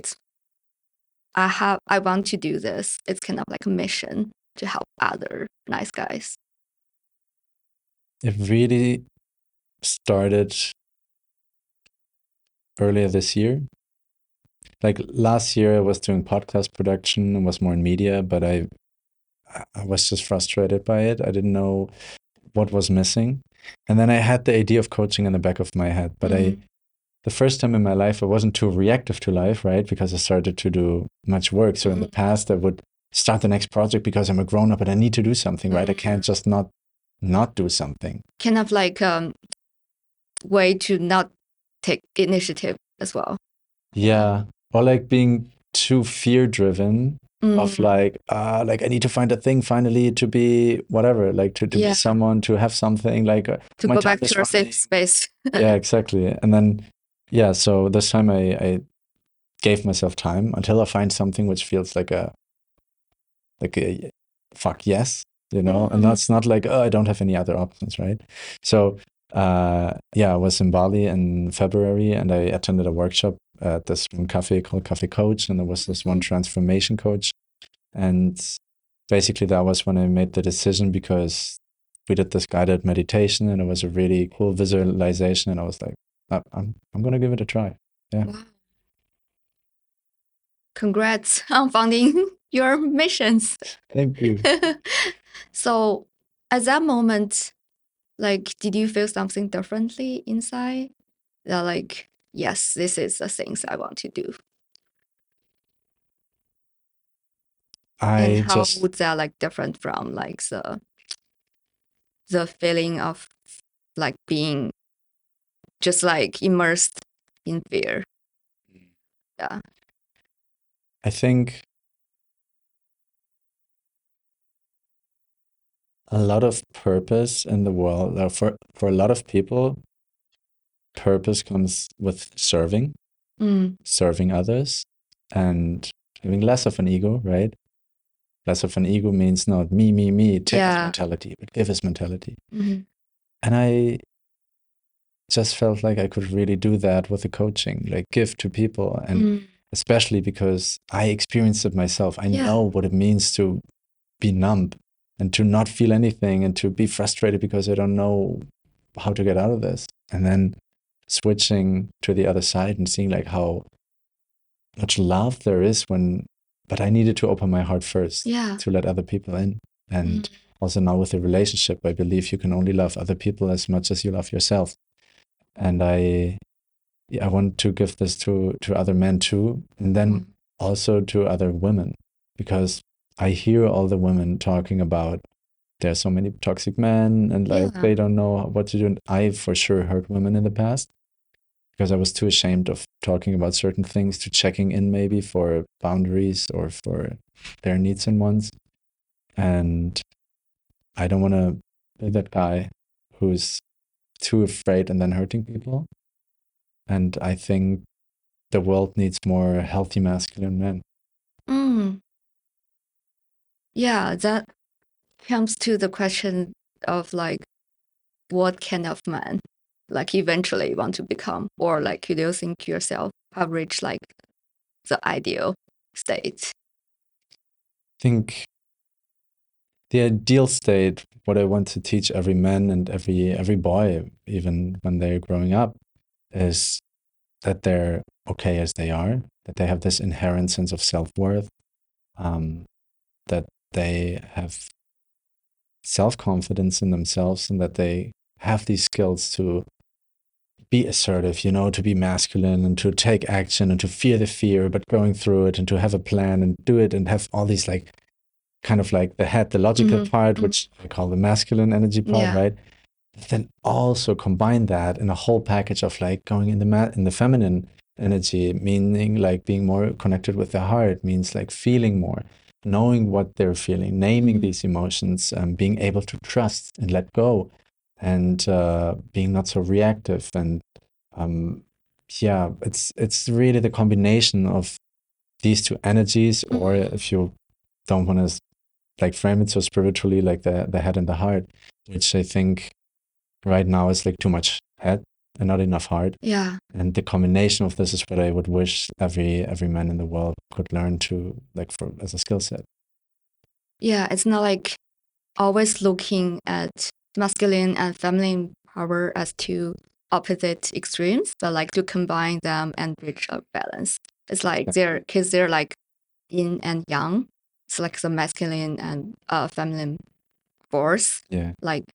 I want to do this? It's kind of like a mission to help other nice guys. It really started earlier this year. Like last year, I was doing podcast production and was more in media, but I was just frustrated by it. I didn't know what was missing. And then I had the idea of coaching in the back of my head, but the first time in my life, I wasn't too reactive to life, right? Because I started to do much work. So in the past, I would start the next project because I'm a grown up, but I need to do something, right? I can't just not do something. Kind of like way to not take initiative as well. Yeah. Or like being too fear driven of like I need to find a thing finally to be whatever, like to be someone, to have something, like to go back to your safe space. Yeah, exactly. And then so this time I gave myself time until I find something which feels like a fuck yes, and that's not like, oh, I don't have any other options, right? So I was in Bali in February and I attended a workshop at this one cafe called Cafe Coach, and there was this one transformation coach, and basically that was when I made the decision, because we did this guided meditation and it was a really cool visualization, and I was like, I'm gonna give it a try. Yeah. Wow. Congrats on finding your missions. Thank you. So at that moment, like, did you feel something differently inside? That like, yes, this is the things I want to do. And how would that like different from like the feeling of like being just like immersed in fear. Yeah. I think a lot of purpose in the world, for a lot of people, purpose comes with serving, Mm. serving others, and having less of an ego, right? Less of an ego means not me, take us Yeah. mentality, but give us mentality. Hmm. And I just felt like I could really do that with the coaching, like give to people. And Mm. especially because I experienced it myself. I Yeah. know what it means to be numb and to not feel anything and to be frustrated because I don't know how to get out of this. And then switching to the other side and seeing like how much love there is when, but I needed to open my heart first Yeah. to let other people in. And Mm. also now with the relationship, I believe you can only love other people as much as you love yourself. And I want to give this to other men too, and then Mm. also to other women, because I hear all the women talking about there's so many toxic men and like Yeah. they don't know what to do. And I've for sure heard women in the past because I was too ashamed of talking about certain things to checking in maybe for boundaries or for their needs and wants. And I don't want to be that guy who's too afraid and then hurting people. And I think the world needs more healthy masculine men. Mm. Yeah, that comes to the question of like what kind of man like eventually you want to become, or like you do you think yourself have reached like the ideal state? I think the ideal state, what I want to teach every man and every boy, even when they're growing up, is that they're okay as they are, that they have this inherent sense of self-worth, that they have self-confidence in themselves, and that they have these skills to be assertive, to be masculine and to take action and to fear the fear, but going through it and to have a plan and do it and have all these like kind of like the logical Hmm. part, which I call the masculine energy part, Yeah. right? But then also combine that in a whole package of like going in the feminine energy, meaning like being more connected with the heart, means like feeling more, knowing what they're feeling, naming Mm. these emotions, being able to trust and let go, and being not so reactive. And yeah, it's really the combination of these two energies, or Mm. if you don't want to like frame it so spiritually, like the head and the heart, which I think right now is like too much head and not enough heart. Yeah. And the combination of this is what I would wish every man in the world could learn to like for as a skill set. Yeah, it's not like always looking at masculine and feminine power as two opposite extremes, but like to combine them and reach a balance. It's like they're like yin and yang. It's like the masculine and feminine force. Yeah, Like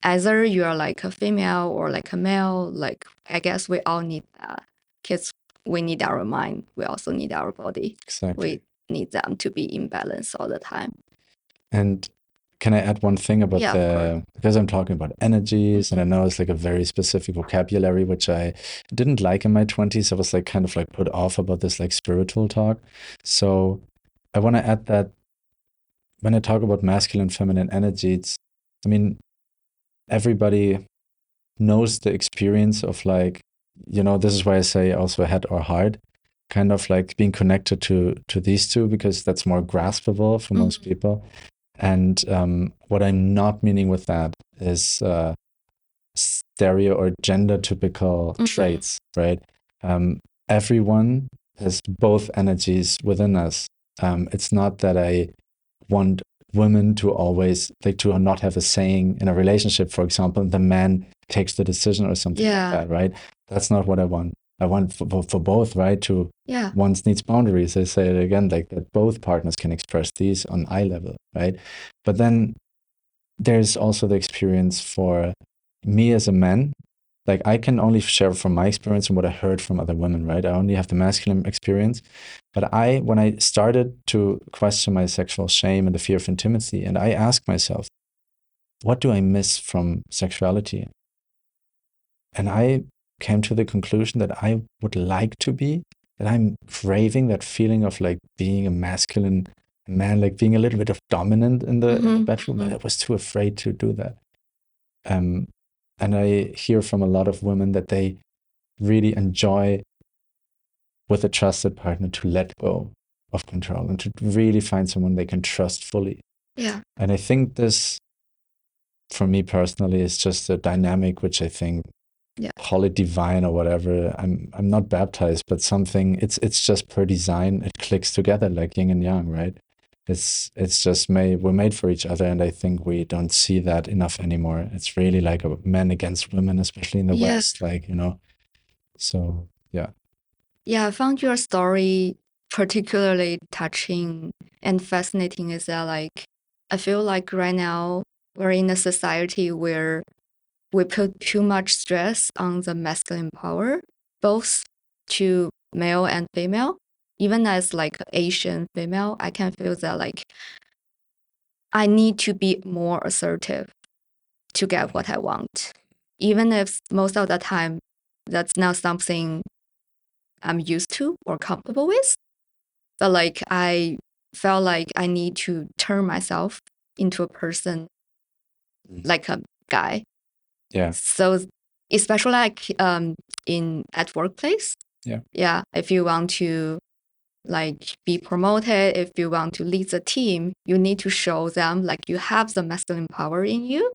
either you are like a female or like a male. Like I guess we all need that because we need our mind. We also need our body. exactly. We need them to be in balance all the time. And can I add one thing about Yeah, of course. because I'm talking about energies and I Mhm. know it's like a very specific vocabulary, which I didn't like in my 20s. I was like kind of like put off about this like spiritual talk. So I want to add that when I talk about masculine, feminine energy, I mean, everybody knows the experience of like, this is why I say also head or heart, kind of like being connected to these two because that's more graspable for most Mhm. people. And what I'm not meaning with that is stereo or gender typical Mhm. traits, right? Everyone has both energies within us. It's not that I want women to always like to not have a saying in a relationship, for example, the man takes the decision or something like Yeah. that, right? That's not what I want. I want for both, right? To Yeah. one needs boundaries. I say it again, like that both partners can express these on eye level, right? But then there's also the experience for me as a man. Like I can only share from my experience and what I heard from other women, right? I only have the masculine experience. But when I started to question my sexual shame and the fear of intimacy, and I asked myself, what do I miss from sexuality? And I came to the conclusion that I would like to be, that I'm craving that feeling of like being a masculine man, like being a little bit of dominant in the bedroom, but I was too afraid to do that. And I hear from a lot of women that they really enjoy with a trusted partner to let go of control and to really find someone they can trust fully. Yeah. And I think this, for me personally, is just a dynamic which I think, call it divine or whatever. I'm not baptized, but something, it's just per design, it clicks together like yin and yang, right? It's just we're made for each other, and I think we don't see that enough anymore. It's really like a men against women, especially in the West, like, so yeah. Yeah, I found your story particularly touching and fascinating is that like I feel like right now we're in a society where we put too much stress on the masculine power, both to male and female. Even as like Asian female, I can feel that like I need to be more assertive to get what I want. Even if most of the time that's not something I'm used to or comfortable with. But like I felt like I need to turn myself into a person like a guy. Yeah. So especially like in at workplace. Yeah. Yeah. If you want to like be promoted, if you want to lead the team, you need to show them like you have the masculine power in you.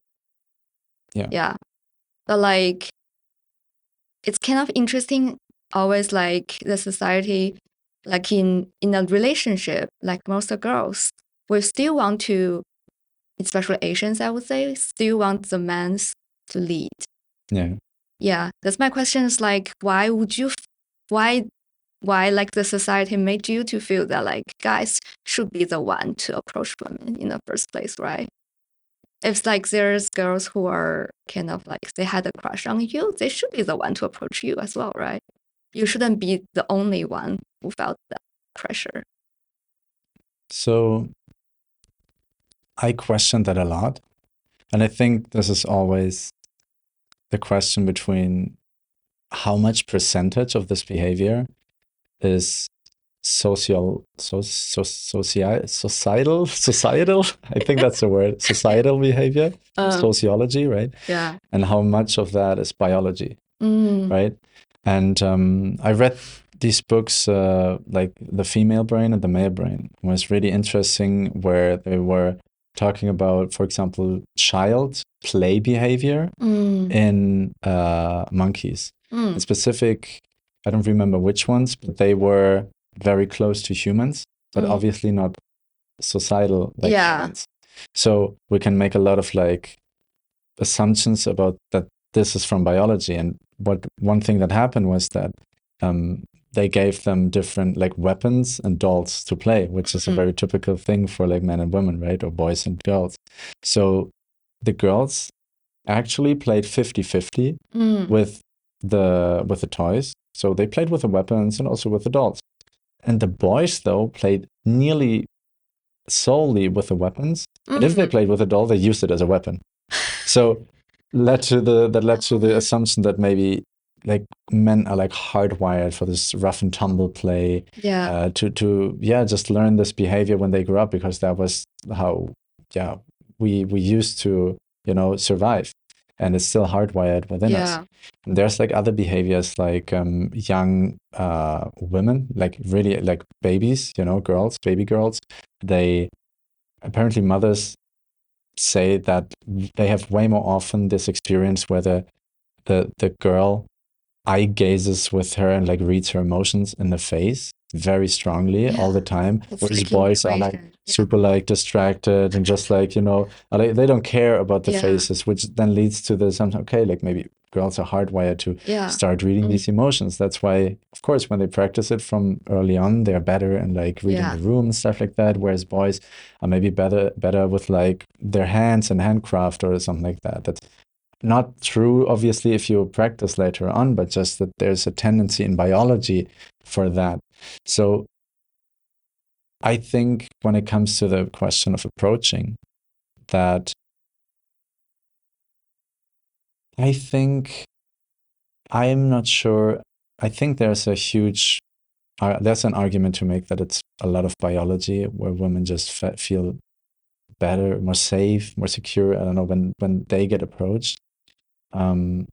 Yeah. Yeah. But like it's kind of interesting always like the society like in a relationship, like most of girls, we still want to, especially Asians, I would say, still want the men to lead. Yeah. Yeah, that's my question is like, why would you, why like the society made you to feel that like guys should be the one to approach women in the first place, right? If like there's girls who are kind of like they had a crush on you, they should be the one to approach you as well, right? You shouldn't be the only one who felt that pressure. So I question that a lot. And I think this is always the question between how much percentage of this behavior is societal. I think that's the word, societal behavior, sociology, right? Yeah. And how much of that is biology, right? And I read these books, like The Female Brain and The Male Brain. It was really interesting where they were talking about, for example, child play behavior in monkeys. In specific, I don't remember which ones, but they were very close to humans, but obviously not societal like humans. So we can make a lot of like assumptions about that this is from biology. And one thing that happened was that they gave them different like weapons and dolls to play, which is a very typical thing for like men and women, right? Or boys and girls. So the girls actually played 50-50 with the toys. So they played with the weapons and also with the dolls. And the boys though played nearly solely with the weapons. And if they played with a doll, they used it as a weapon. So led to the assumption that maybe like men are like hardwired for this rough and tumble play. To just learn this behavior when they grew up, because that was how we used to survive, and it's still hardwired within us. And there's like other behaviors like young women, like really like babies, girls, baby girls. They apparently, mothers say that they have way more often this experience where the girl eye gazes with her and like reads her emotions in the face very strongly all the time, whereas like boys are like super like distracted and just like they don't care about the faces, which then leads to the sometimes, okay, like maybe girls are hardwired to start reading these emotions. That's why, of course, when they practice it from early on, they're better in like reading the room and stuff like that, whereas boys are maybe better with like their hands and handcraft or something like that. That's not true, obviously, if you practice later on, but just that there's a tendency in biology for that. So I think when it comes to the question of approaching, that I think I'm not sure. I think there's an argument to make that it's a lot of biology where women just feel better, more safe, more secure. I don't know, when they get approached. Um,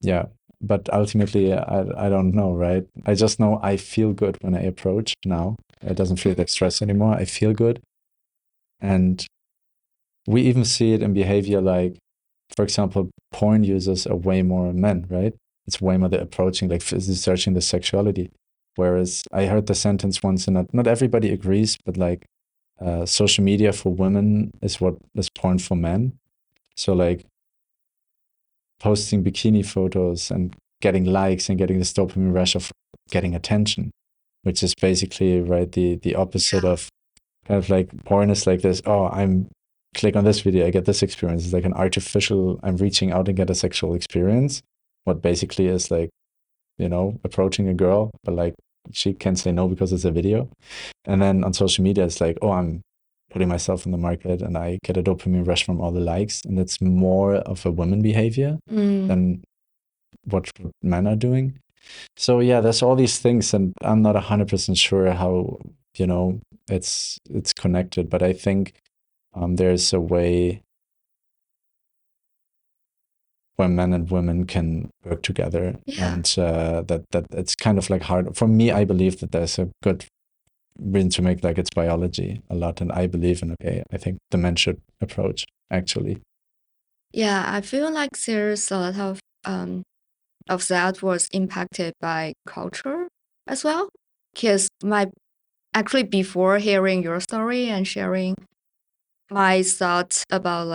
yeah, but ultimately, I don't know, right? I just know I feel good when I approach now. It doesn't feel like stress anymore. I feel good, and we even see it in behavior. Like, for example, porn users are way more men, right? It's way more the approaching, like searching the sexuality. Whereas I heard the sentence once, and not everybody agrees, but like social media for women is what is porn for men. So like posting bikini photos and getting likes and getting this dopamine rush of getting attention, which is basically right the opposite of kind of like porn is like this. Oh, I'm click on this video, I get this experience. It's like an artificial. I'm reaching out and get a sexual experience. What basically is like approaching a girl, but like she can't say no because it's a video. And then on social media, it's like, oh, I'm putting myself in the market and I get a dopamine rush from all the likes. And it's more of a women behavior than what men are doing. So yeah, there's all these things, and I'm not 100% sure how, it's connected, but I think there's a way where men and women can work together, Yeah. and that it's kind of like hard for me. I believe that there's a good reason to make like it's biology a lot, and I believe in okay. I think the men should approach actually. Yeah, I feel like there's a lot of that was impacted by culture as well. Because actually before hearing your story and sharing my thoughts about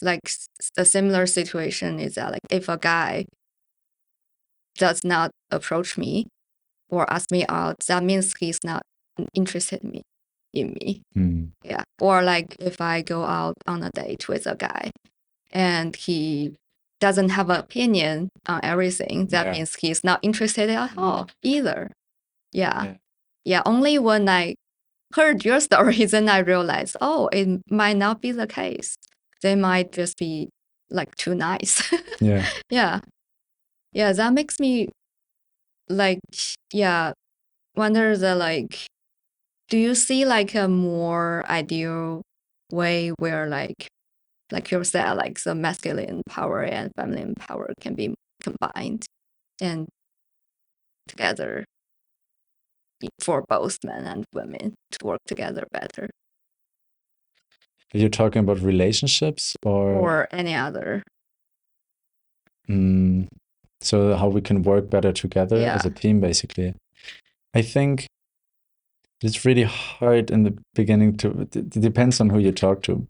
a similar situation is that like if a guy does not approach me or ask me out, that means he's not interested in me. Mm. Yeah. Or like if I go out on a date with a guy and he doesn't have an opinion on everything, that Yeah. means he's not interested at all either. Yeah. Yeah. Yeah. Only when I heard your story, then I realized, oh, it might not be the case. They might just be like too nice. Yeah. Yeah. Yeah. That makes me like, yeah, wonder do you see like a more ideal way where like you said, like the masculine power and feminine power can be combined and together for both men and women to work together better Are you talking about relationships or any other? mm, so how we can work better together as Yeah. a team, basically? I think it's really hard in the beginning it depends on who you talk to.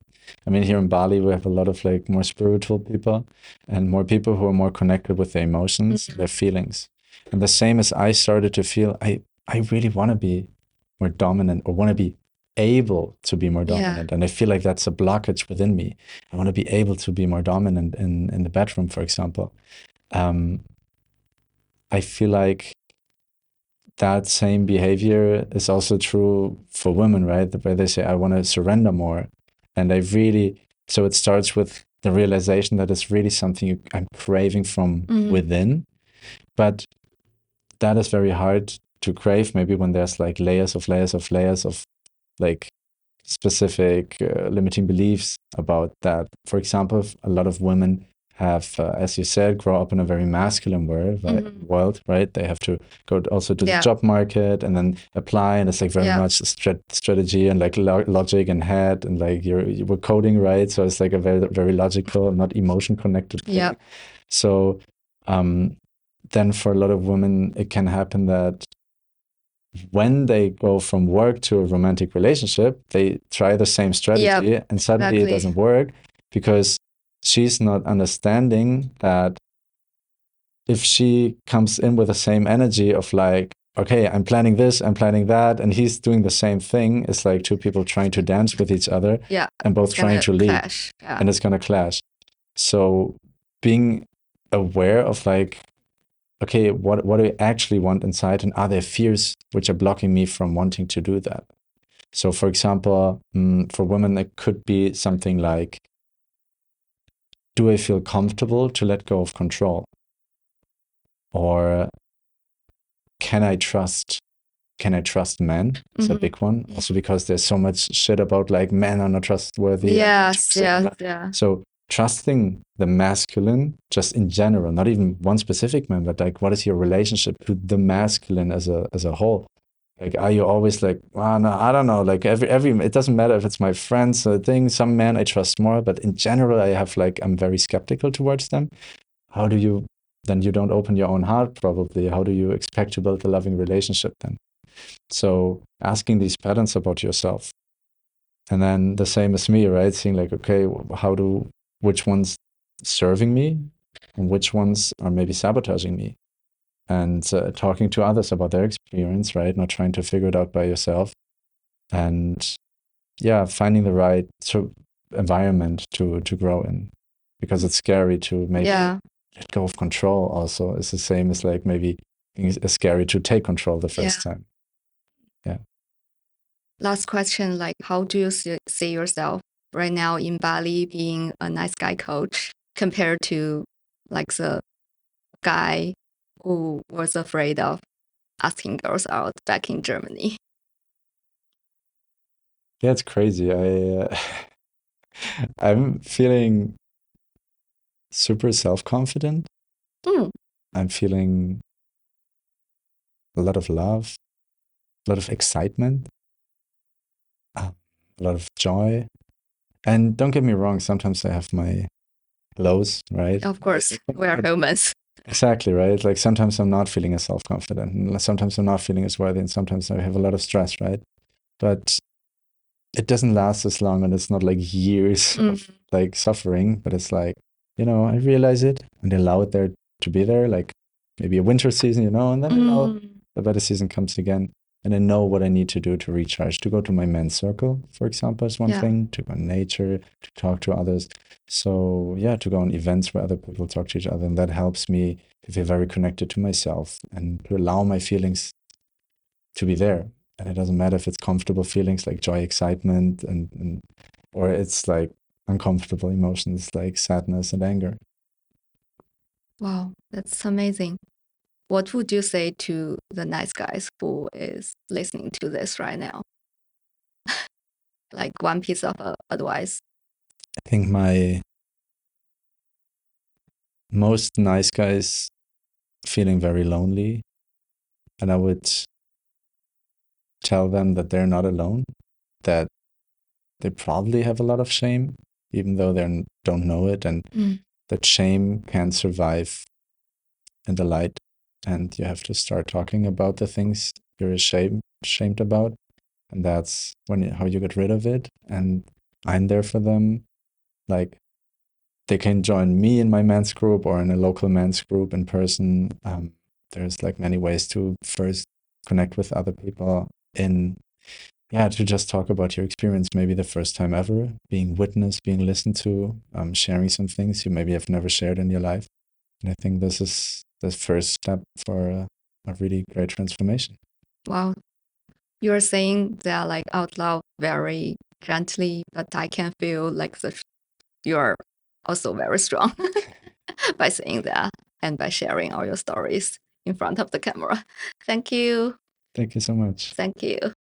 I mean, here in Bali, we have a lot of like more spiritual people and more people who are more connected with their emotions, their feelings. And the same as I started to feel, I really want to be more dominant or want to be able to be more Yeah. dominant. And I feel like that's a blockage within me. I want to be able to be more dominant in the bedroom, for example. I feel like that same behavior is also true for women, right? Where they say, I want to surrender more. And so it starts with the realization that it's really something I'm craving from within. But that is very hard to crave, maybe when there's like layers of layers of layers of like specific limiting beliefs about that. For example, a lot of women have, as you said, grow up in a very masculine world, right? They have to go also to the job market and then apply, and it's like very much strategy and like logic and head, and like you were coding, right? So it's like a very very logical, not emotion connected thing. Yeah. So then for a lot of women, it can happen that when they go from work to a romantic relationship, they try the same strategy and suddenly it doesn't work because she's not understanding that if she comes in with the same energy of like, okay, I'm planning this, I'm planning that, and he's doing the same thing, it's like two people trying to dance with each other and both trying to lead. And it's going to clash. So being aware of like, okay, what do I actually want inside, and are there fears which are blocking me from wanting to do that? So, for example, for women, it could be something like do I feel comfortable to let go of control? Or can I trust men? It's a big one. Also because there's so much shit about like men are not trustworthy. Yes, yeah. So trusting the masculine just in general, not even one specific man, but like what is your relationship to the masculine as a whole? Like, are you always like, well, no, I don't know. Like every it doesn't matter if it's my friends or thing. Some men I trust more, but in general, I'm very skeptical towards them. How do you then you don't open your own heart probably? How do you expect to build a loving relationship then? So asking these patterns about yourself, and then the same as me, right? Seeing like, okay, which ones serving me, and which ones are maybe sabotaging me, and talking to others about their experience, right? Not trying to figure it out by yourself, and yeah, finding the right environment to grow in, because it's scary to maybe let go of control. Also, it's the same as like maybe it's scary to take control the first time. Yeah. Last question, like how do you see yourself right now in Bali being a nice guy coach compared to like the guy who was afraid of asking girls out back in Germany? Yeah, it's crazy. I'm feeling super self-confident. I'm feeling a lot of love, a lot of excitement, a lot of joy. And don't get me wrong, sometimes I have my lows, right? Of course, we are humans. Exactly, right? Like sometimes I'm not feeling as self-confident, and sometimes I'm not feeling as worthy, and sometimes I have a lot of stress, right? But it doesn't last as long, and it's not like years of like suffering, but it's like, I realize it and allow it there to be there, like maybe a winter season, and then the better season comes again. And I know what I need to do to recharge, to go to my men's circle, for example, is one thing, to go in nature, to talk to others. So yeah, to go on events where other people talk to each other. And that helps me to feel very connected to myself and to allow my feelings to be there. And it doesn't matter if it's comfortable feelings like joy, excitement, and or it's like uncomfortable emotions like sadness and anger. Wow, that's amazing. What would you say to the nice guys who is listening to this right now? Like one piece of advice. I think my most nice guys feeling very lonely, and I would tell them that they're not alone, that they probably have a lot of shame, even though they don't know it, and that shame can survive in the light, and you have to start talking about the things you're ashamed about, and that's how you get rid of it. And I'm there for them. Like, they can join me in my men's group or in a local men's group in person. There's like many ways to first connect with other people to just talk about your experience, maybe the first time ever, being witnessed, being listened to, sharing some things you maybe have never shared in your life. And I think this is the first step for a really great transformation. Wow. You're saying that like out loud very gently, but I can feel like you're also very strong by saying that and by sharing all your stories in front of the camera. Thank you. Thank you so much. Thank you.